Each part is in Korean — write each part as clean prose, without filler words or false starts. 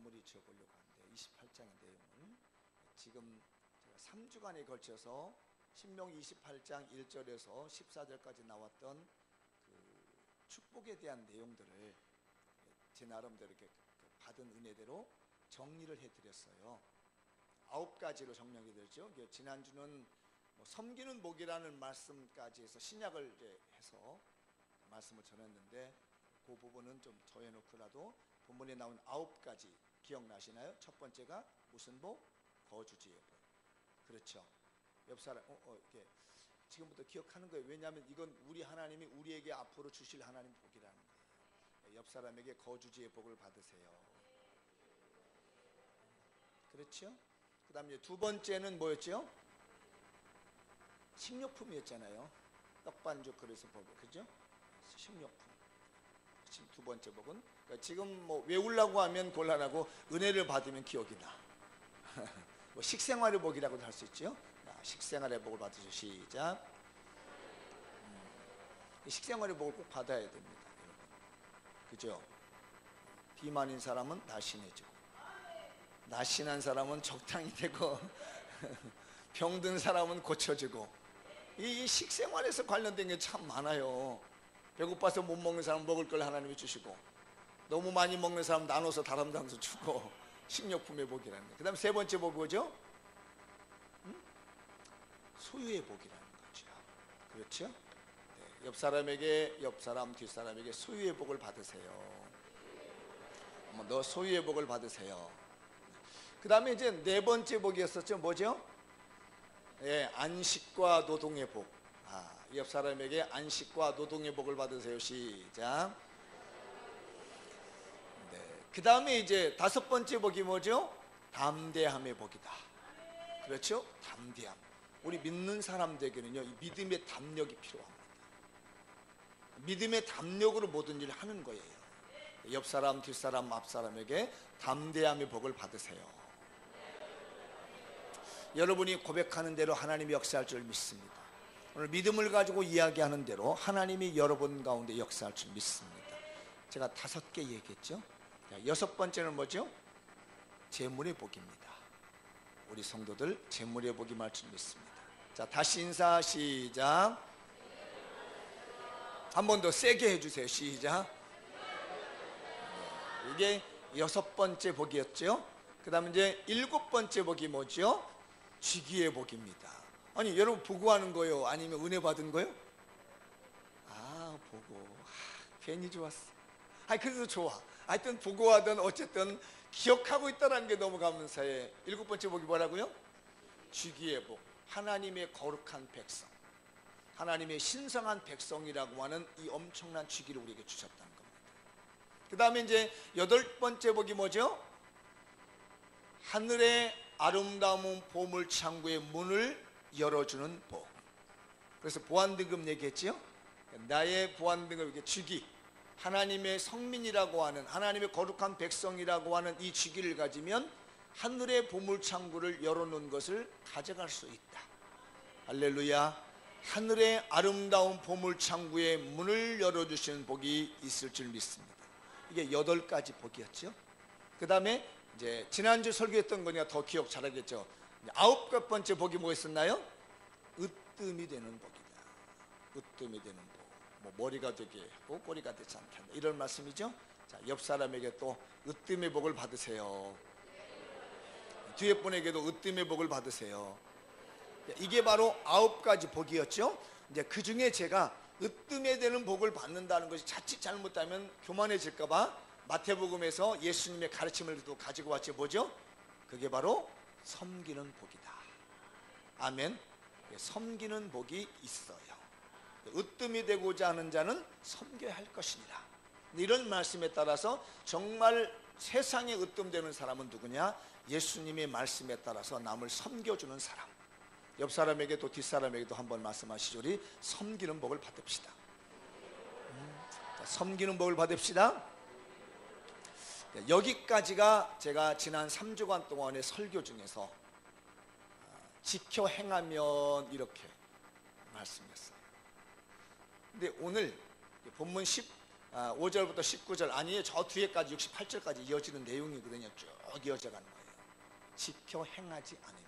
마무리 지어보려고 하는데 28장의 내용을 지금 제가 3주간에 걸쳐서 신명기 28장 1절에서 14절까지 나왔던 그 축복에 대한 내용들을 제 나름대로 이렇게 받은 은혜대로 정리를 해드렸어요. 9가지로 정리해드렸죠. 지난주는 섬기는 복이라는 말씀까지 해서 신약을 이제 해서 말씀을 전했는데 그 부분은 좀 더해놓고라도 본문에 나온 9가지 기억나시나요? 첫 번째가 무슨 복? 거주지의 복. 그렇죠. 옆 사람 이렇게 지금부터 기억하는 거예요. 왜냐하면 이건 우리 하나님이 우리에게 앞으로 주실 하나님 복이라는 거예요. 옆 사람에게 거주지의 복을 받으세요. 그렇죠? 그 다음에 두 번째는 뭐였죠? 식료품이었잖아요. 떡반죽 그래서 복, 그죠? 식료품. 두 번째 복은 그러니까 지금 외우려고 하면 곤란하고 은혜를 받으면 기억이 나. 식생활의 복이라고도 할 수 있죠. 식생활의 복을 받으시죠. 시작. 식생활의 복을 꼭 받아야 됩니다, 여러분. 그죠? 비만인 사람은 날씬해지고, 날씬한 사람은 적당히 되고, 병든 사람은 고쳐지고. 이 식생활에서 관련된 게 참 많아요. 배고파서 못 먹는 사람 먹을 걸 하나님이 주시고, 너무 많이 먹는 사람 나눠서 다람당서 주고, 식료품의 복이라는 거예요. 그 다음 세 번째 복이 뭐죠? 소유의 복이라는 거죠. 그렇죠? 네, 옆 사람에게, 옆 사람, 뒷 사람에게 소유의 복을 받으세요. 너 소유의 복을 받으세요. 그 다음에 이제 네 번째 복이었었죠. 뭐죠? 예, 안식과 노동의 복. 옆 사람에게 안식과 노동의 복을 받으세요. 시작. 네. 그 다음에 이제 다섯 번째 복이 뭐죠? 담대함의 복이다. 그렇죠? 담대함. 우리 믿는 사람들에게는요, 이 믿음의 담력이 필요합니다. 믿음의 담력으로 모든 일을 하는 거예요. 옆 사람, 뒷 사람, 앞 사람에게 담대함의 복을 받으세요. 여러분이 고백하는 대로 하나님이 역사할 줄 믿습니다. 오늘 믿음을 가지고 이야기하는 대로 하나님이 여러분 가운데 역사할 줄 믿습니다. 제가 5개 얘기했죠. 여섯 번째는 뭐죠? 재물의 복입니다. 우리 성도들 재물의 복이 임할 줄 믿습니다. 자, 다시 인사 시작. 한 번 더 세게 해주세요. 시작. 이게 여섯 번째 복이었죠. 그 다음에 이제 일곱 번째 복이 뭐죠? 쥐기의 복입니다. 아니 여러분 보고하는 거요? 아니면 은혜 받은 거요? 보고. 괜히 좋았어. 그래도 좋아. 하여튼 보고하든 어쨌든 기억하고 있다는 게 너무 감사해. 일곱 번째 복이 뭐라고요? 쥐기의 복. 하나님의 거룩한 백성, 하나님의 신성한 백성이라고 하는 이 엄청난 쥐기를 우리에게 주셨다는 겁니다. 그 다음에 이제 여덟 번째 복이 뭐죠? 하늘의 아름다운 보물 창고의 문을 열어주는 복. 그래서 보안등급 얘기했죠. 나의 보안등급, 이게 쥐기, 하나님의 성민이라고 하는, 하나님의 거룩한 백성이라고 하는 이 쥐기를 가지면 하늘의 보물 창고를 열어놓은 것을 가져갈 수 있다. 할렐루야. 하늘의 아름다운 보물 창고의 문을 열어주시는 복이 있을 줄 믿습니다. 이게 8가지 복이었죠. 그 다음에 이제 지난주 설교했던 거니까 더 기억 잘하겠죠. 9번째 복이 뭐였었나요? 으뜸이 되는 복이다. 으뜸이 되는 복. 머리가 되게 하고 꼬리가 되지 않게 한다, 이런 말씀이죠. 자, 옆 사람에게 또 으뜸의 복을 받으세요. 뒤에 분에게도 으뜸의 복을 받으세요. 이게 바로 9가지 복이었죠. 이제 그 중에 제가 으뜸에 되는 복을 받는다는 것이 자칫 잘못하면 교만해질까봐 마태복음에서 예수님의 가르침을 또 가지고 왔죠. 뭐죠? 그게 바로 섬기는 복이다. 아멘. 섬기는 복이 있어요. 으뜸이 되고자 하는 자는 섬겨야 할 것이니라. 이런 말씀에 따라서 정말 세상에 으뜸되는 사람은 누구냐? 예수님의 말씀에 따라서 남을 섬겨주는 사람. 옆 사람에게도 뒷 사람에게도 한번 말씀하시죠. 우리 섬기는 복을 받읍시다. 섬기는 복을 받읍시다. 여기까지가 제가 지난 3주간 동안의 설교 중에서 지켜 행하면 이렇게 말씀했어요. 근데 오늘 본문 5절부터 19절 아니에요. 저 뒤에까지 68절까지 이어지는 내용이거든요. 쭉 이어져가는 거예요. 지켜 행하지 않으면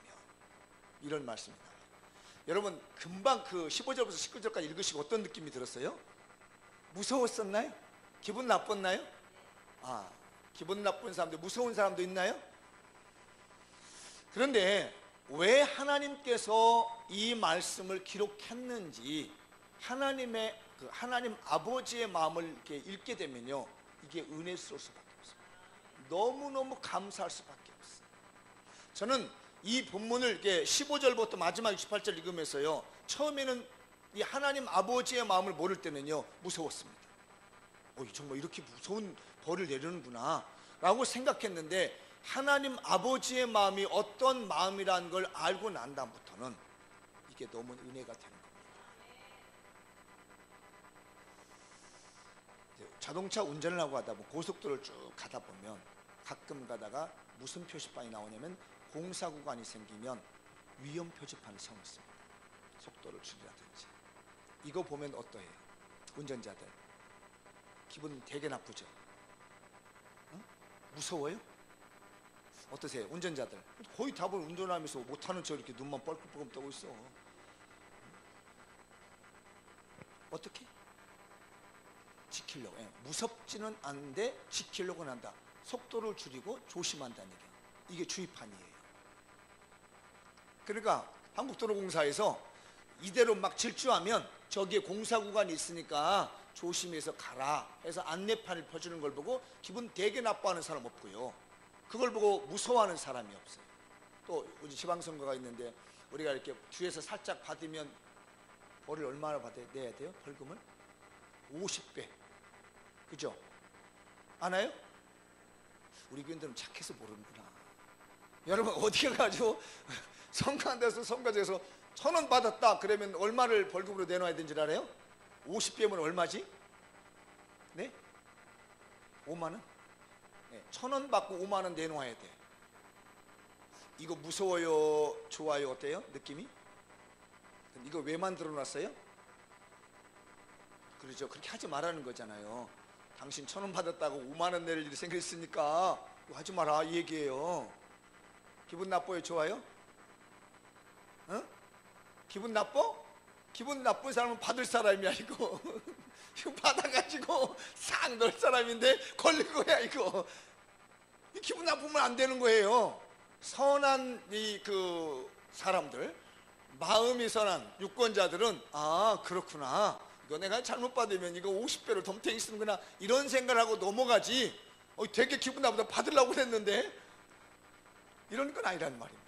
이런 말씀이 나와요. 여러분 금방 그 15절부터 19절까지 읽으시고 어떤 느낌이 들었어요? 무서웠었나요? 기분 나빴나요? 기분 나쁜 사람도 무서운 사람도 있나요? 그런데 왜 하나님께서 이 말씀을 기록했는지 하나님 아버지의 마음을 이렇게 읽게 되면요, 이게 은혜스러울 수밖에 없어요. 너무너무 감사할 수밖에 없어요. 저는 이 본문을 이렇게 15절부터 마지막 68절 읽으면서요, 처음에는 이 하나님 아버지의 마음을 모를 때는요 무서웠습니다. 정말 이렇게 무서운 벌을 내리는구나 라고 생각했는데, 하나님 아버지의 마음이 어떤 마음이라는 걸 알고 난 다음부터는 이게 너무 은혜가 되는 겁니다. 자동차 운전을 하고 가다 보면 고속도로를 쭉 가다 보면 가끔 가다가 무슨 표시판이 나오냐면 공사 구간이 생기면 위험 표지판을 세워놓습니다. 속도를 줄이라든지. 이거 보면 어떠해요? 운전자들 기분 되게 나쁘죠? 무서워요? 어떠세요? 운전자들 거의 답을 운전하면서 못하는 척 이렇게 눈만 뻘끔뻘끔 뜨고 있어. 어떻게? 지키려고. 무섭지는 않은데 지키려고 한다. 속도를 줄이고 조심한다는 얘기예요. 이게 주의판이에요. 그러니까 한국도로공사에서 이대로 막 질주하면 저기에 공사구간이 있으니까 조심해서 가라 해서 안내판을 펴주는 걸 보고 기분 되게 나빠하는 사람 없고요, 그걸 보고 무서워하는 사람이 없어요. 또 우리 지방선거가 있는데 우리가 이렇게 뒤에서 살짝 받으면 벌을 얼마나 내야 돼요? 벌금을? 50배. 그죠? 아나요? 우리 교인들은 착해서 모르는구나. 여러분 어디 가가지고 선거한데서 선거제에서 1,000원 받았다 그러면 얼마를 벌금으로 내놔야 되는지 알아요? 50배면 얼마지? 네? 5만 원? 네, 1,000원 받고 5만 원 내놓아야 돼. 이거 무서워요? 좋아요? 어때요? 느낌이? 이거 왜 만들어 놨어요? 그러죠. 그렇게 하지 말라는 거잖아요. 당신 1,000원 받았다고 5만 원 낼 일이 생겼으니까 이거 하지 마라 이 얘기예요. 기분 나빠요? 좋아요? 기분 나빠? 기분 나쁜 사람은 받을 사람이 아니고 이거 받아가지고 싹 넣을 사람인데 걸린 거야 이거. 기분 나쁘면 안 되는 거예요. 선한 그 사람들, 마음이 선한 유권자들은 그렇구나, 이거 내가 잘못 받으면 이거 50배를 덤탱이 쓰는구나 이런 생각을 하고 넘어가지, 되게 기분 나쁘다 받으려고 그랬는데 이런 건 아니라는 말입니다.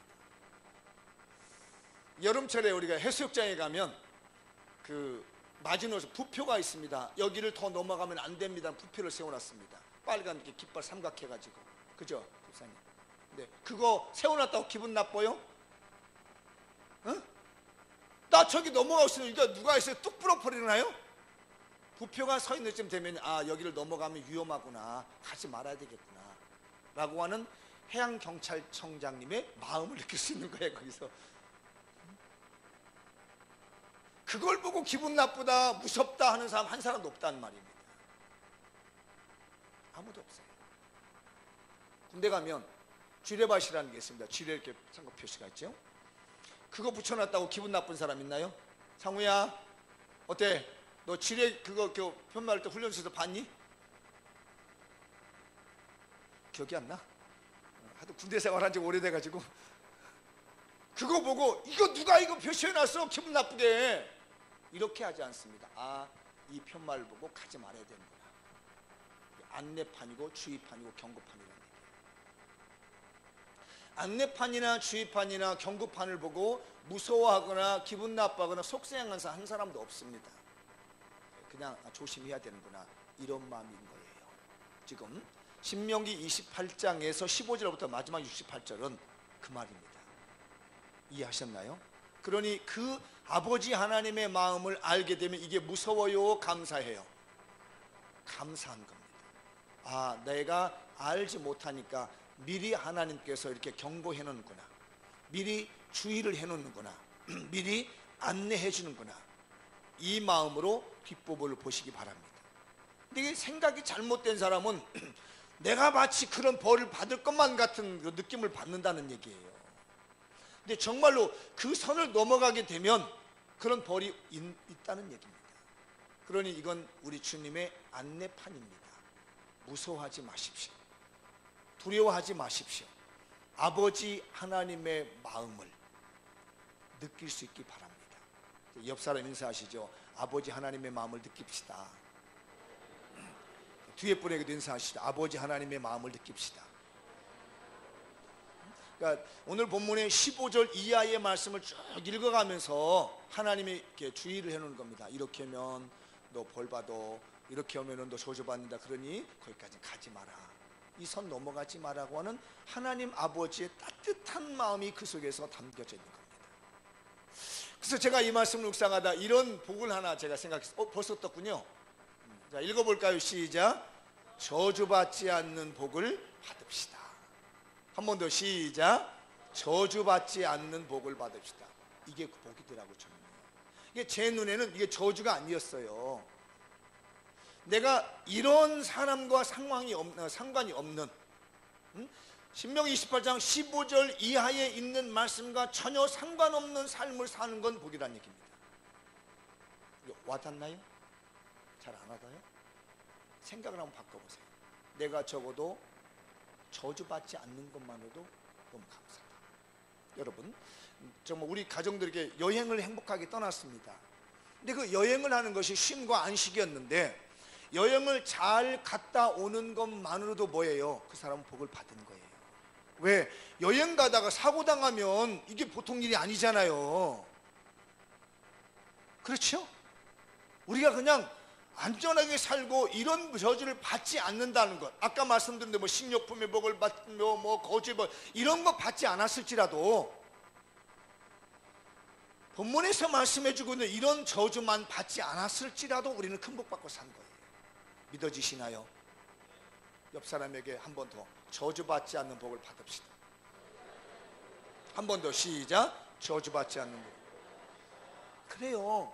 여름철에 우리가 해수욕장에 가면 그 마지노선 부표가 있습니다. 여기를 더 넘어가면 안 됩니다. 부표를 세워놨습니다. 빨간 게 깃발 삼각해 가지고. 그죠, 집사님? 네, 그거 세워놨다고 기분 나빠요? 나 저기 넘어가고 있으면 이거 누가 있어요? 뚝 부러버리나요? 부표가 서 있는 쯤 되면 여기를 넘어가면 위험하구나, 가지 말아야 되겠구나 라고 하는 해양경찰청장님의 마음을 느낄 수 있는 거예요. 거기서 그걸 보고 기분 나쁘다 무섭다 하는 사람 한 사람도 없다는 말입니다. 아무도 없어요. 군대 가면 쥐레밭이라는 게 있습니다. 쥐레 이렇게 상거 표시가 있죠. 그거 붙여놨다고 기분 나쁜 사람 있나요? 상우야 어때? 너 쥐레 그거 편말할 때 훈련소에서 봤니? 기억이 안 나? 하도 군대 생활한 지 오래돼가지고 그거 보고 이거 누가 이거 표시해놨어 기분 나쁘게, 이렇게 하지 않습니다. 이 편말을 보고 가지 말아야 되는구나. 안내판이고 주의판이고 경고판이라는 얘기예요. 안내판이나 주의판이나 경고판을 보고 무서워하거나 기분 나빠하거나 속상한 한 사람도 없습니다. 그냥 조심해야 되는구나 이런 마음인 거예요. 지금 신명기 28장에서 15절부터 마지막 68절은 그 말입니다. 이해하셨나요? 그러니 그 아버지 하나님의 마음을 알게 되면 이게 무서워요? 감사해요? 감사한 겁니다. 내가 알지 못하니까 미리 하나님께서 이렇게 경고해 놓는구나, 미리 주의를 해 놓는구나, 미리 안내해 주는구나, 이 마음으로 뒷부분을 보시기 바랍니다. 근데 이게 생각이 잘못된 사람은 내가 마치 그런 벌을 받을 것만 같은 그 느낌을 받는다는 얘기예요. 근데 정말로 그 선을 넘어가게 되면 그런 벌이 있다는 얘기입니다. 그러니 이건 우리 주님의 안내판입니다. 무서워하지 마십시오. 두려워하지 마십시오. 아버지 하나님의 마음을 느낄 수 있기 바랍니다. 옆 사람 인사하시죠. 아버지 하나님의 마음을 느낍시다. 뒤에 분에게도 인사하시죠. 아버지 하나님의 마음을 느낍시다. 그러니까 오늘 본문의 15절 이하의 말씀을 쭉 읽어가면서 하나님이 이렇게 주의를 해놓은 겁니다. 이렇게 하면 너 벌 받아, 이렇게 하면 너 저주받는다. 그러니 거기까지 가지 마라. 이 선 넘어가지 마라고 하는 하나님 아버지의 따뜻한 마음이 그 속에서 담겨져 있는 겁니다. 그래서 제가 이 말씀을 묵상하다 이런 복을 하나 제가 생각했어요. 벌써 떴군요. 자, 읽어볼까요? 시작. 저주받지 않는 복을 받읍시다. 한 번 더 시작. 저주받지 않는 복을 받읍시다. 이게 그 복이더라고요. 저는. 이게 제 눈에는 이게 저주가 아니었어요. 내가 이런 사람과 상관이 없는 신명기 28장 15절 이하에 있는 말씀과 전혀 상관없는 삶을 사는 건 복이라는 얘기입니다. 와닿나요? 잘 안 와닿아요? 생각을 한번 바꿔보세요. 내가 적어도 저주받지 않는 것만으로도 너무 감사하다. 여러분, 정말 우리 가정들에게 여행을 행복하게 떠났습니다. 근데 그 여행을 하는 것이 쉼과 안식이었는데 여행을 잘 갔다 오는 것만으로도 뭐예요? 그 사람은 복을 받은 거예요. 왜? 여행 가다가 사고 당하면 이게 보통 일이 아니잖아요. 그렇죠? 우리가 그냥 안전하게 살고 이런 저주를 받지 않는다는 것, 아까 말씀드린 뭐 식료품의 복을 받며 뭐 거주의 복 이런 거 받지 않았을지라도 본문에서 말씀해주고 있는 이런 저주만 받지 않았을지라도 우리는 큰 복 받고 산 거예요. 믿어지시나요? 옆 사람에게 한 번 더 저주받지 않는 복을 받읍시다. 한 번 더 시작. 저주받지 않는 복. 그래요.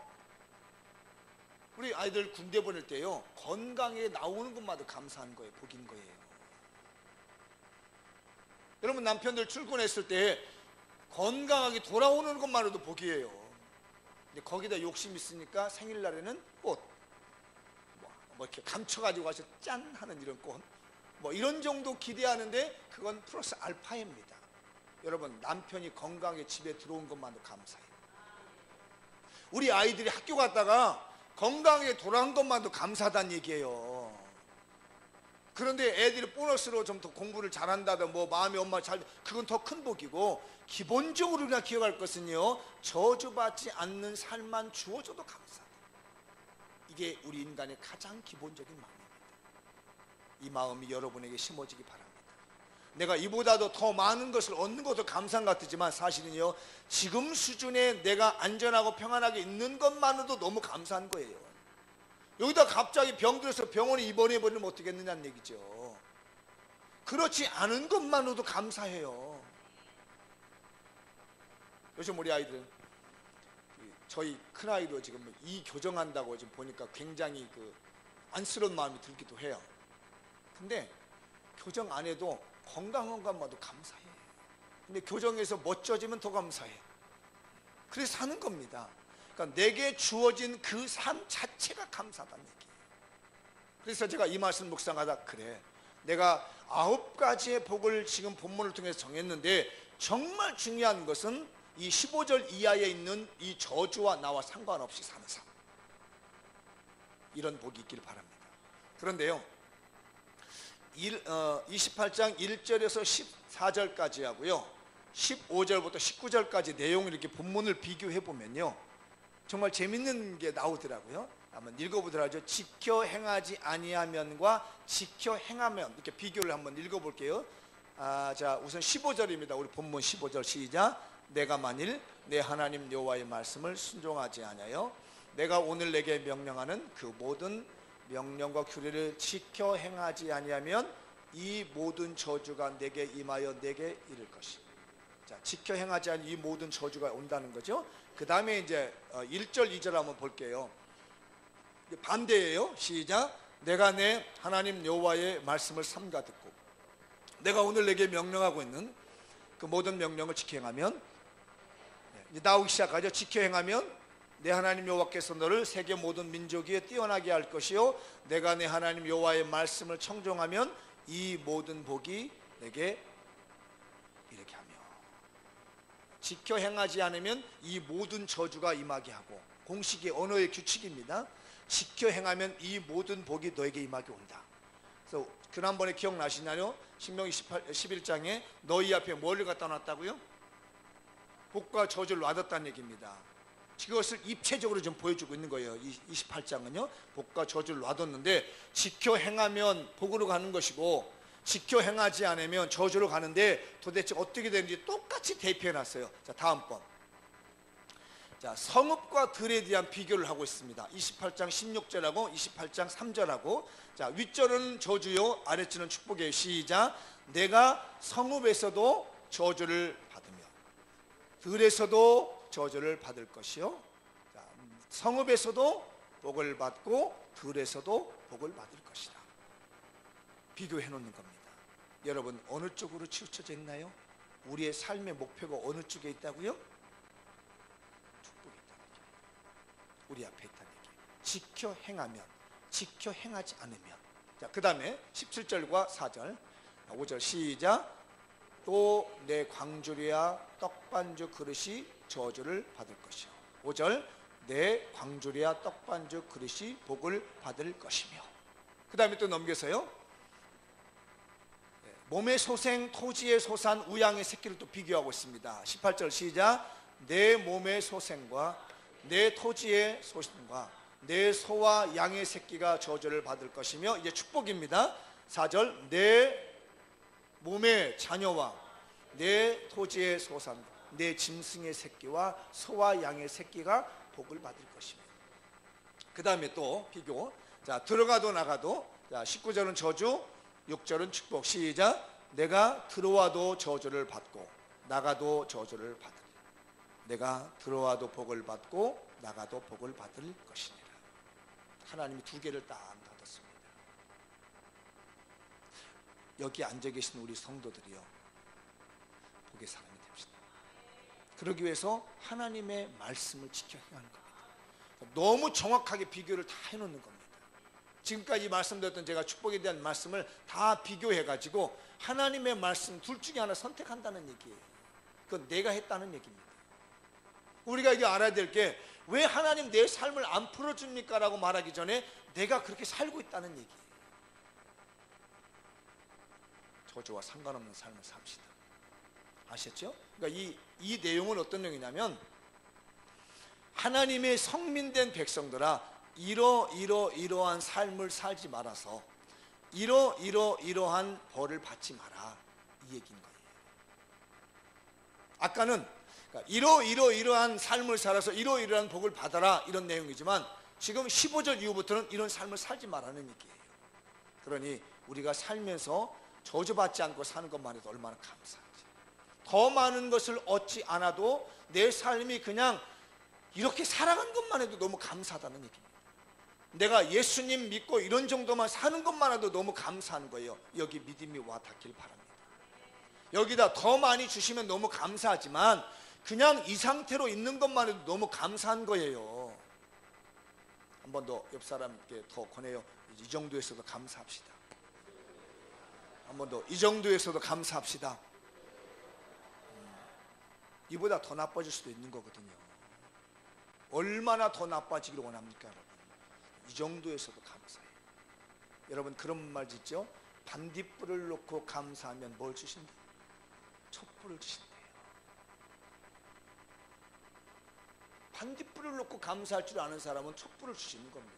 우리 아이들 군대 보낼 때요, 건강에 나오는 것마다 감사한 거예요. 복인 거예요. 여러분, 남편들 출근했을 때 건강하게 돌아오는 것만으로도 복이에요. 근데 거기다 욕심 있으니까 생일날에는 꽃 뭐 이렇게 감춰가지고 가서 짠 하는 이런 꽃, 뭐 이런 정도 기대하는데 그건 플러스 알파입니다. 여러분, 남편이 건강하게 집에 들어온 것만도 감사해요. 우리 아이들이 학교 갔다가 건강하게 돌아온 것만도 감사하다는 얘기예요. 그런데 애들이 보너스로 좀 더 공부를 잘한다든 뭐 마음이 엄마 잘, 그건 더 큰 복이고, 기본적으로 우리가 기억할 것은요, 저주받지 않는 삶만 주어져도 감사하다. 이게 우리 인간의 가장 기본적인 마음입니다. 이 마음이 여러분에게 심어지기 바랍니다. 내가 이보다도 더 많은 것을 얻는 것도 감사한 것 같지만 사실은요, 지금 수준에 내가 안전하고 평안하게 있는 것만으로도 너무 감사한 거예요. 여기다 갑자기 병들어서 병원에 입원해버리면 어떻겠느냐는 얘기죠. 그렇지 않은 것만으로도 감사해요. 요즘 우리 아이들, 저희 큰아이도 지금 이 교정한다고 지금 보니까 굉장히 그 안쓰러운 마음이 들기도 해요. 근데 교정 안 해도 건강한 것만도 감사해. 근데 교정에서 멋져지면 더 감사해. 그래서 사는 겁니다. 그러니까 내게 주어진 그 삶 자체가 감사하다는 얘기예요. 그래서 제가 이 말씀 묵상하다, 그래, 내가 9가지의 복을 지금 본문을 통해서 정했는데 정말 중요한 것은 이 15절 이하에 있는 이 저주와 나와 상관없이 사는 삶, 이런 복이 있기를 바랍니다. 그런데요, 28장 1절에서 14절까지 하고요, 15절부터 19절까지 내용을 이렇게 본문을 비교해 보면요, 정말 재밌는 게 나오더라고요. 한번 읽어보도록 하죠. 지켜 행하지 아니하면과 지켜 행하면, 이렇게 비교를 한번 읽어볼게요. 자, 우선 15절입니다. 우리 본문 15절 시작. 내가 만일 내 하나님 여호와의 말씀을 순종하지 아니하여 내가 오늘 내게 명령하는 그 모든 명령과 규례를 지켜 행하지 아니하면 이 모든 저주가 내게 임하여 내게 이를 것이다. 자, 지켜 행하지 않은 이 모든 저주가 온다는 거죠. 그 다음에 이제 1절 2절 한번 볼게요. 반대예요. 시작. 내가 내 하나님 여호와의 말씀을 삼가 듣고 내가 오늘 내게 명령하고 있는 그 모든 명령을 지켜 행하면, 이제 나오기 시작하죠. 지켜 행하면 내 하나님 여호와께서 너를 세계 모든 민족 위에 뛰어나게 할 것이요 내가 내 하나님 여호와의 말씀을 청종하면 이 모든 복이 내게 이렇게 하며, 지켜 행하지 않으면 이 모든 저주가 임하게 하고, 공식의 언어의 규칙입니다. 지켜 행하면 이 모든 복이 너에게 임하게 온다. 그래서 지난번에 기억나시나요? 신명기 11장에 너희 앞에 뭘 갖다 놨다고요? 복과 저주를 놔뒀다는 얘기입니다. 그것을 입체적으로 좀 보여주고 있는 거예요. 28장은요 복과 저주를 놔뒀는데, 지켜 행하면 복으로 가는 것이고 지켜 행하지 않으면 저주로 가는데, 도대체 어떻게 되는지 똑같이 대표해 놨어요. 자, 다음 번. 자, 성읍과 들에 대한 비교를 하고 있습니다. 28장 16절하고 28장 3절하고, 자, 윗절은 저주요 아랫절은 축복이에요. 시작. 내가 성읍에서도 저주를 받으며 들에서도 저주를 받을 것이요, 자, 성읍에서도 복을 받고 들에서도 복을 받을 것이다. 비교해 놓는 겁니다. 여러분, 어느 쪽으로 치우쳐져 있나요? 우리의 삶의 목표가 어느 쪽에 있다고요? 축복이 있다는 얘기예요. 우리 앞에 있다는 얘기예요. 지켜 행하면, 지켜 행하지 않으면. 자, 그 다음에 17절과 4절 5절 시작. 또 내 광주리와 떡반죽 그릇이 저주를 받을 것이요 5절 내 광주리와 떡반죽 그릇이 복을 받을 것이며, 그 다음에 또 넘겨서요 몸의 소생, 토지의 소산, 우양의 새끼를 또 비교하고 있습니다. 18절 시작. 내 몸의 소생과 내 토지의 소생과 내 소와 양의 새끼가 저주를 받을 것이며, 이제 축복입니다. 4절 내 몸의 자녀와 내 토지의 소산, 내 짐승의 새끼와 소와 양의 새끼가 복을 받을 것이며, 그 다음에 또 비교. 자, 들어가도 나가도. 자, 19절은 저주, 6절은 축복. 시작. 내가 들어와도 저주를 받고 나가도 저주를 받으리. 내가 들어와도 복을 받고 나가도 복을 받을 것이니라. 하나님이 두 개를 딱 닫았습니다. 여기 앉아 계신 우리 성도들이요, 복의 사람이 됩시다. 그러기 위해서 하나님의 말씀을 지켜 행하는 겁니다. 너무 정확하게 비교를 다 해놓는 겁니다. 지금까지 말씀드렸던 제가 축복에 대한 말씀을 다 비교해가지고 하나님의 말씀 둘 중에 하나 선택한다는 얘기예요. 그건 내가 했다는 얘기입니다. 우리가 이게 알아야 될 게, 왜 하나님 내 삶을 안 풀어줍니까? 라고 말하기 전에 내가 그렇게 살고 있다는 얘기예요. 저주와 상관없는 삶을 삽시다. 아셨죠? 그러니까 이 내용은 어떤 내용이냐면, 하나님의 성민된 백성들아, 이러한 삶을 살지 말아서 이러한 벌을 받지 마라, 이 얘기인 거예요. 아까는 이러한 삶을 살아서 이러한 복을 받아라, 이런 내용이지만 지금 15절 이후부터는 이런 삶을 살지 말라는 얘기예요. 그러니 우리가 살면서 저주받지 않고 사는 것만 해도 얼마나 감사하지. 더 많은 것을 얻지 않아도 내 삶이 그냥 이렇게 살아간 것만 해도 너무 감사하다는 얘기입니다. 내가 예수님 믿고 이런 정도만 사는 것만 해도 너무 감사한 거예요. 여기 믿음이 와 닿길 바랍니다. 여기다 더 많이 주시면 너무 감사하지만 그냥 이 상태로 있는 것만 해도 너무 감사한 거예요. 한 번 더 옆 사람께 더 권해요. 이 정도에서도 감사합시다. 한 번 더, 이 정도에서도 감사합시다. 이보다 더 나빠질 수도 있는 거거든요. 얼마나 더 나빠지기를 원합니까, 여러분? 이 정도에서도 감사해요. 여러분, 그런 말 짓죠? 반딧불을 놓고 감사하면 뭘 주신다? 촛불을 주신대요. 반딧불을 놓고 감사할 줄 아는 사람은 촛불을 주시는 겁니다.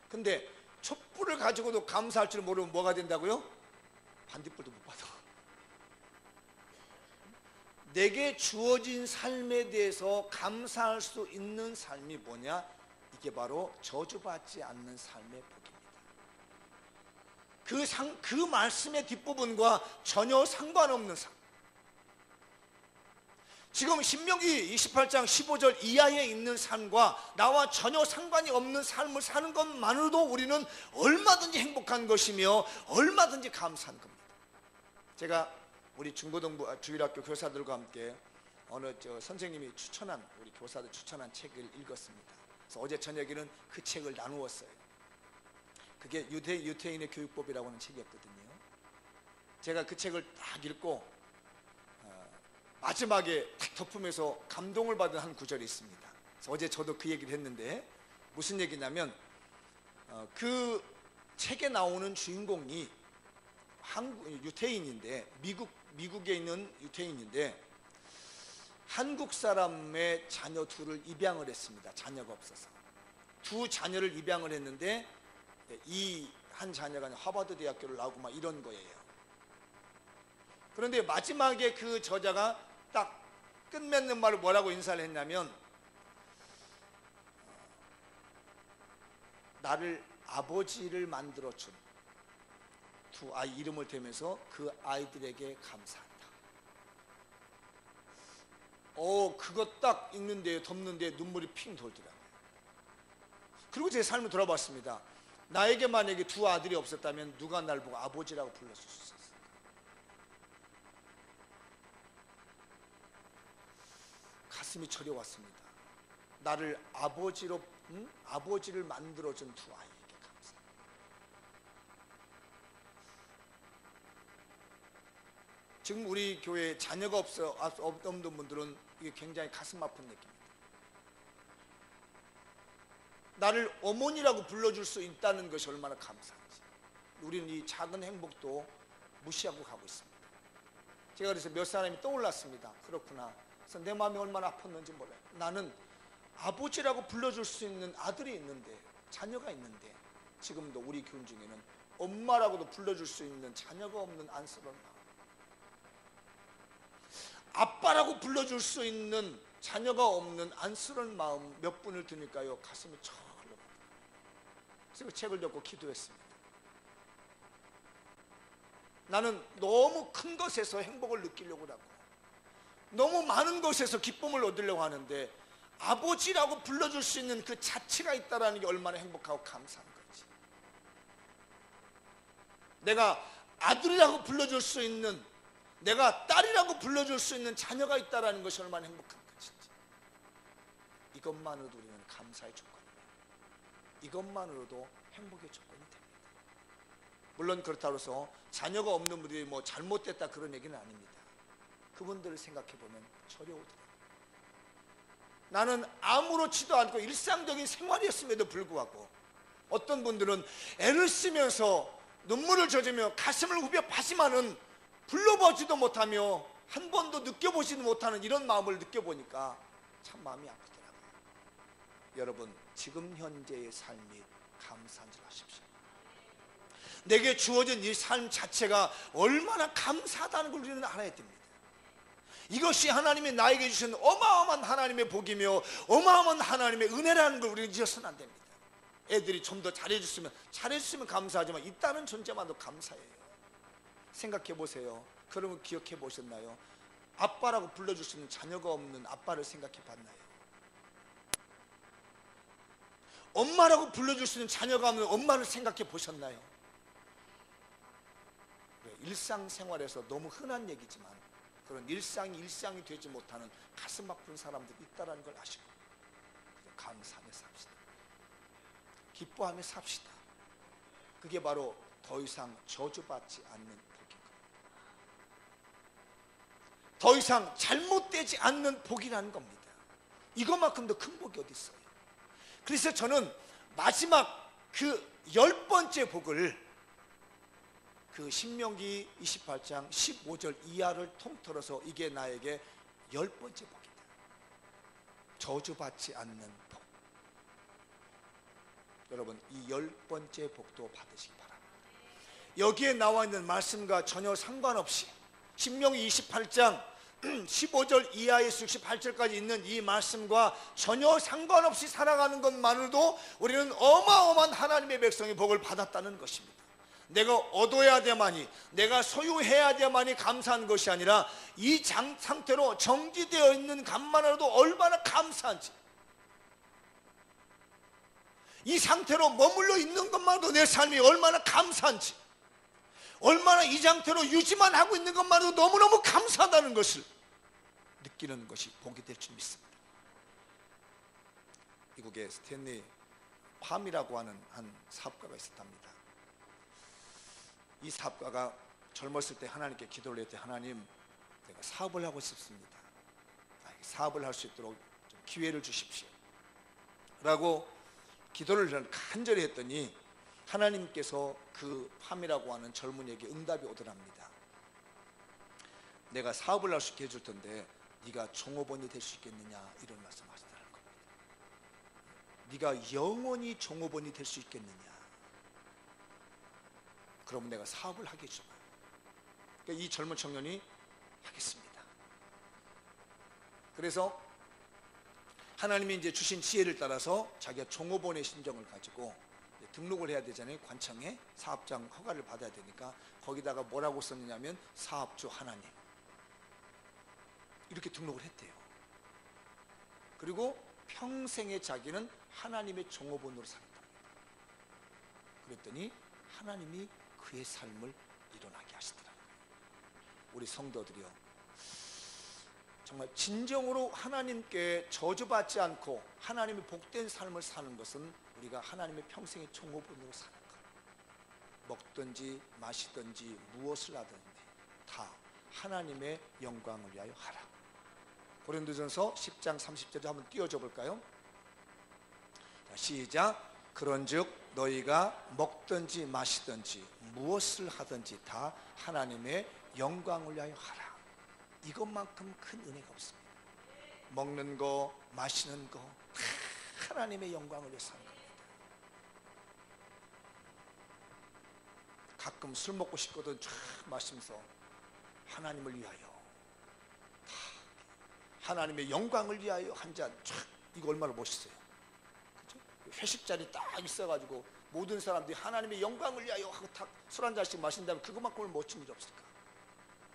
근데 촛불을 가지고도 감사할 줄 모르면 뭐가 된다고요? 반딧불도 못 받아. 내게 주어진 삶에 대해서 감사할 수 있는 삶이 뭐냐? 이게 바로 저주받지 않는 삶의 복입니다. 그 말씀의 뒷부분과 전혀 상관없는 삶. 지금 신명기 28장 15절 이하에 있는 삶과 나와 전혀 상관이 없는 삶을 사는 것만으로도 우리는 얼마든지 행복한 것이며 얼마든지 감사한 겁니다. 제가 우리 중고등부 주일학교 교사들과 함께 어느 선생님이 추천한, 우리 교사들 추천한 책을 읽었습니다. 그래서 어제 저녁에는 그 책을 나누었어요. 그게 유태인의 교육법이라고 하는 책이었거든요. 제가 그 책을 딱 읽고 마지막에 딱 덮으면서 감동을 받은 한 구절이 있습니다. 그래서 어제 저도 그 얘기를 했는데 무슨 얘기냐면 그 책에 나오는 주인공이 유태인인데 미국에 있는 유태인인데 한국 사람의 자녀 둘을 입양을 했습니다. 자녀가 없어서 두 자녀를 입양을 했는데 이 한 자녀가 하버드 대학교를 나오고 막 이런 거예요. 그런데 마지막에 그 저자가 딱 끝맺는 말을 뭐라고 인사를 했냐면 나를 아버지를 만들어준 두 아이 이름을 대면서 그 아이들에게 감사한다. 그거 딱 읽는데 덮는데 눈물이 핑 돌더라고요. 그리고 제 삶을 돌아봤습니다. 나에게 만약에 두 아들이 없었다면 누가 날 보고 아버지라고 불렀을 수 있었을까? 가슴이 저려왔습니다. 나를 아버지를 만들어준 두 아이에게 감사합니다. 지금 우리 교회에 자녀가 없는 분들은 이게 굉장히 가슴 아픈 얘기입니다. 나를 어머니라고 불러줄 수 있다는 것이 얼마나 감사한지. 우리는 이 작은 행복도 무시하고 가고 있습니다. 제가 그래서 몇 사람이 떠올랐습니다. 그렇구나. 그래서 내 마음이 얼마나 아팠는지 몰라요. 나는 아버지라고 불러줄 수 있는 아들이 있는데, 자녀가 있는데, 지금도 우리 교인 중에는 엄마라고도 불러줄 수 있는 자녀가 없는 안쓰러운 마음, 아빠라고 불러줄 수 있는 자녀가 없는 안쓰러운 마음 몇 분을 드니까요 가슴이 철렁합니다. 그래서 그 책을 덮고 기도했습니다. 나는 너무 큰 것에서 행복을 느끼려고 하고 너무 많은 것에서 기쁨을 얻으려고 하는데 아버지라고 불러줄 수 있는 그 자체가 있다는 게 얼마나 행복하고 감사한 건지, 내가 아들이라고 불러줄 수 있는, 내가 딸이라고 불러줄 수 있는 자녀가 있다는 것이 얼마나 행복한 것인지, 이것만으로도 우리는 감사의 조건입니다. 이것만으로도 행복의 조건이 됩니다. 물론 그렇다고 해서 자녀가 없는 분들이 뭐 잘못됐다 그런 얘기는 아닙니다. 그분들을 생각해보면 저려오더라고요. 나는 아무렇지도 않고 일상적인 생활이었음에도 불구하고 어떤 분들은 애를 쓰면서 눈물을 젖으며 가슴을 후벼 파지만은 불러보지도 못하며 한 번도 느껴보지도 못하는 이런 마음을 느껴보니까 참 마음이 아프더라고요. 여러분, 지금 현재의 삶이 감사한 줄 아십시오. 내게 주어진 이 삶 자체가 얼마나 감사하다는 걸 우리는 알아야 됩니다. 이것이 하나님이 나에게 주신 어마어마한 하나님의 복이며 어마어마한 하나님의 은혜라는 걸 우리는 잊어서는 안 됩니다. 애들이 좀 더 잘해줬으면 감사하지만 있다는 존재만도 감사해요. 생각해 보세요. 그러면 기억해 보셨나요? 아빠라고 불러줄 수 있는 자녀가 없는 아빠를 생각해 봤나요? 엄마라고 불러줄 수 있는 자녀가 없는 엄마를 생각해 보셨나요? 일상생활에서 너무 흔한 얘기지만 그런 일상이 되지 못하는 가슴 아픈 사람들이 있다는 걸 아시고 감사하며 삽시다. 기뻐하며 삽시다. 그게 바로 더 이상 저주받지 않는 복인 겁니다. 더 이상 잘못되지 않는 복이라는 겁니다. 이것만큼 더 큰 복이 어디 있어요? 그래서 저는 마지막 그 10번째 복을 그 신명기 28장 15절 이하를 통틀어서 이게 나에게 10번째 복이다. 저주받지 않는 복. 여러분, 이 10번째 복도 받으시기 바랍니다. 여기에 나와 있는 말씀과 전혀 상관없이 신명기 28장 15절 이하에서 68절까지 있는 이 말씀과 전혀 상관없이 살아가는 것만으로도 우리는 어마어마한 하나님의 백성의 복을 받았다는 것입니다. 내가 얻어야 돼만이, 내가 소유해야 돼만이 감사한 것이 아니라 이 상태로 정지되어 있는 것만으로도 얼마나 감사한지, 이 상태로 머물러 있는 것만으로도 내 삶이 얼마나 감사한지, 얼마나 이 상태로 유지만 하고 있는 것만으로도 너무너무 감사하다는 것을 느끼는 것이 복이 될 줄 믿습니다. 미국의 스탠리 팜이라고 하는 한 사업가가 있었답니다. 이 사업가가 젊었을 때 하나님께 기도를 했대. 하나님, 내가 사업을 하고 싶습니다. 사업을 할 수 있도록 좀 기회를 주십시오 라고 기도를 간절히 했더니 하나님께서 그 팜이라고 하는 젊은이에게 응답이 오더랍니다. 내가 사업을 할 수 있게 해줄 텐데 네가 종업원이 될 수 있겠느냐, 이런 말씀하시더라는 겁니다. 네가 영원히 종업원이 될 수 있겠느냐, 그럼 내가 사업을 하게 해줘봐. 그러니까 이 젊은 청년이 하겠습니다. 그래서 하나님이 이제 주신 지혜를 따라서 자기가 종업원의 심정을 가지고 등록을 해야 되잖아요. 관청에 사업장 허가를 받아야 되니까 거기다가 뭐라고 썼느냐면 사업주 하나님, 이렇게 등록을 했대요. 그리고 평생에 자기는 하나님의 종업원으로 살았답니다. 그랬더니 하나님이 그의 삶을 일어나게 하시더라고요. 우리 성도들이요, 정말 진정으로 하나님께 저주받지 않고 하나님의 복된 삶을 사는 것은 우리가 하나님의 평생의 종업원으로 사는 것. 먹든지 마시든지 무엇을 하든지 다 하나님의 영광을 위하여 하라. 고린도전서 10장 30절에 한번 띄워줘 볼까요? 자, 시작. 그런즉 너희가 먹든지 마시든지 무엇을 하든지 다 하나님의 영광을 위하여 하라. 이것만큼 큰 은혜가 없습니다. 먹는 거, 마시는 거 다 하나님의 영광을 위해서 하는 겁니다. 가끔 술 먹고 싶거든 쫙 마시면서 하나님을 위하여, 다 하나님의 영광을 위하여 한 잔 쫙, 이거 얼마나 멋있어요. 그렇죠? 회식 자리 딱 있어가지고 모든 사람들이 하나님의 영광을 위하여 하고 술 한 잔씩 마신다면 그것만큼은 멋진 일이 없을까?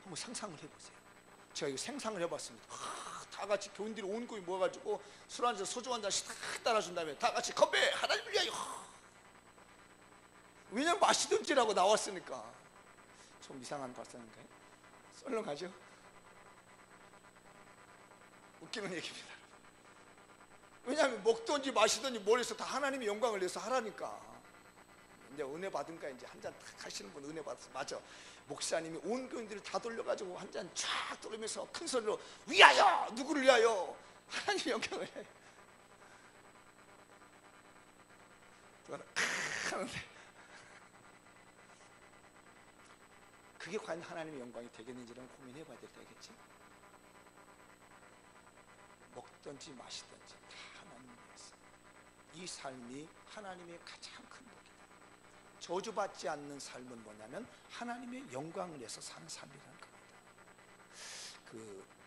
한번 상상을 해보세요. 제가 이거 생상을 해봤습니다. 다 같이 교인들이 온 거에 모여가지고 술 한 잔, 소주 한 잔씩 다 따라준 다음에 다 같이 건배! 하나님을 위하여! 왜냐면 마시든지라고 나왔으니까. 좀 이상한 발상인가요? 썰렁 가죠? 웃기는 얘기입니다. 왜냐하면 먹든지 마시든지 뭘 해서 다 하나님의 영광을 위해서 하라니까. 이제 은혜 받은가 이제 한 잔 탁 하시는 분 은혜 받았어. 맞아. 목사님이 온 교인들을 다 돌려가지고 한 잔 쫙 돌리면서 큰 소리로 위하여! 누구를 위하여? 하나님의 영광을 위하여. 하는데 그게 과연 하나님의 영광이 되겠는지는 고민해봐야 될 때겠지. 먹든지 마시든지 다 하나님 위해서. 이 삶이 하나님의 가장 큰 복이다. 저주받지 않는 삶은 뭐냐면 하나님의 영광을 위해서 사는 삶이라는 겁니다.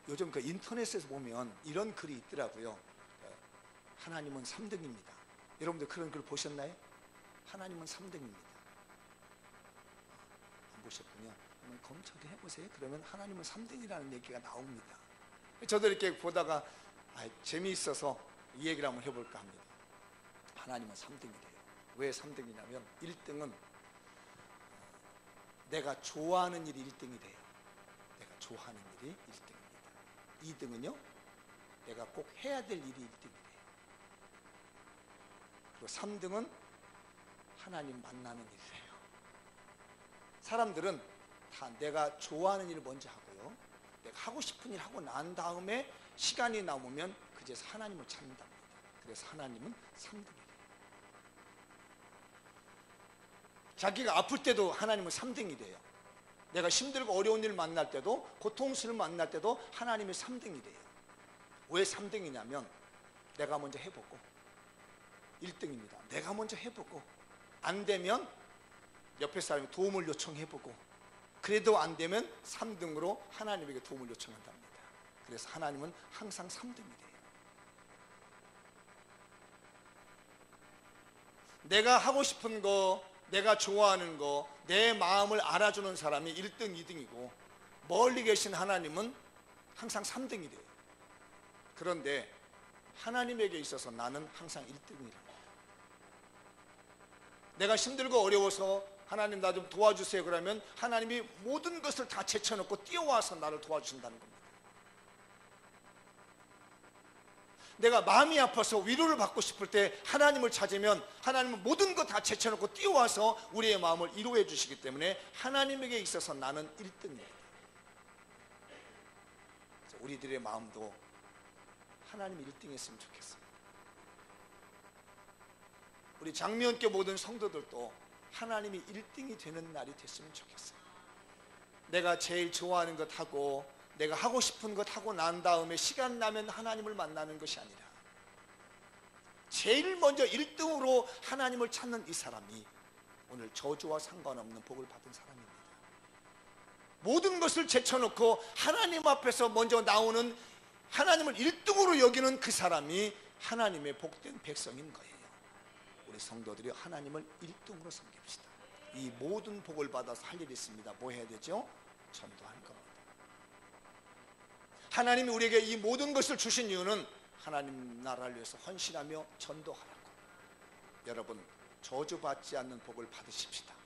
요즘 그 인터넷에서 보면 이런 글이 있더라고요. 하나님은 3등입니다. 여러분들 그런 글 보셨나요? 하나님은 3등입니다. 안 보셨군요. 한번 검토도 해보세요. 그러면 하나님은 3등이라는 얘기가 나옵니다. 저도 이렇게 보다가 재미있어서 이 얘기를 한번 해볼까 합니다. 하나님은 3등이래요. 왜 3등이냐면 1등은 내가 좋아하는 일이 1등이래요. 내가 좋아하는 일이 1등입니다. 2등은요, 내가 꼭 해야 될 일이 1등이래요. 그리고 3등은 하나님 만나는 일이래요. 사람들은 다 내가 좋아하는 일을 먼저 하고요, 내가 하고 싶은 일 하고 난 다음에 시간이 남으면 그제서 하나님을 찾는답니다. 그래서 하나님은 3등이래요. 자기가 아플 때도 하나님은 3등이래요. 내가 힘들고 어려운 일을 만날 때도, 고통스러운 일을 만날 때도 하나님이 3등이래요. 왜 3등이냐면 내가 먼저 해보고, 1등입니다. 내가 먼저 해보고 안 되면 옆에 사람이 도움을 요청해보고, 그래도 안 되면 3등으로 하나님에게 도움을 요청한답니다. 그래서 하나님은 항상 3등이래요. 내가 하고 싶은 거, 내가 좋아하는 거, 내 마음을 알아주는 사람이 1등, 2등이고 멀리 계신 하나님은 항상 3등이 돼요. 그런데 하나님에게 있어서 나는 항상 1등이랍니다. 내가 힘들고 어려워서 하나님 나 좀 도와주세요 그러면 하나님이 모든 것을 다 제쳐놓고 뛰어와서 나를 도와주신다는 겁니다. 내가 마음이 아파서 위로를 받고 싶을 때 하나님을 찾으면 하나님은 모든 것 다 제쳐놓고 뛰어와서 우리의 마음을 위로해 주시기 때문에 하나님에게 있어서 나는 1등입니다. 우리들의 마음도 하나님 1등 했으면 좋겠습니다. 우리 장미원교 모든 성도들도 하나님이 1등이 되는 날이 됐으면 좋겠어요. 내가 제일 좋아하는 것 하고 내가 하고 싶은 것 하고 난 다음에 시간 나면 하나님을 만나는 것이 아니라 제일 먼저 1등으로 하나님을 찾는 이 사람이 오늘 저주와 상관없는 복을 받은 사람입니다. 모든 것을 제쳐놓고 하나님 앞에서 먼저 나오는 하나님을 1등으로 여기는 그 사람이 하나님의 복된 백성인 거예요. 우리 성도들이 하나님을 1등으로 섬깁시다. 이 모든 복을 받아서 할 일이 있습니다. 뭐 해야 되죠? 전도하는 겁니다. 하나님이 우리에게 이 모든 것을 주신 이유는 하나님 나라를 위해서 헌신하며 전도하라고. 여러분 저주받지 않는 복을 받으십시다.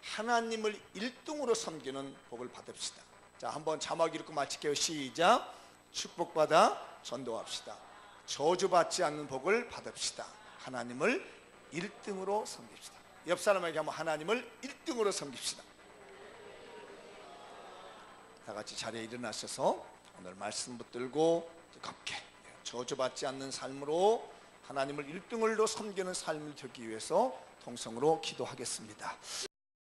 하나님을 1등으로 섬기는 복을 받읍시다. 자, 한번 자막 읽고 마칠게요. 시작. 축복받아 전도합시다. 저주받지 않는 복을 받읍시다. 하나님을 1등으로 섬깁시다. 옆 사람에게 한번 하나님을 1등으로 섬깁시다. 다 같이 자리에 일어나셔서 오늘 말씀 붙들고 뜨겁게 저주받지 않는 삶으로 하나님을 1등으로 섬기는 삶을 되기 위해서 통성으로 기도하겠습니다.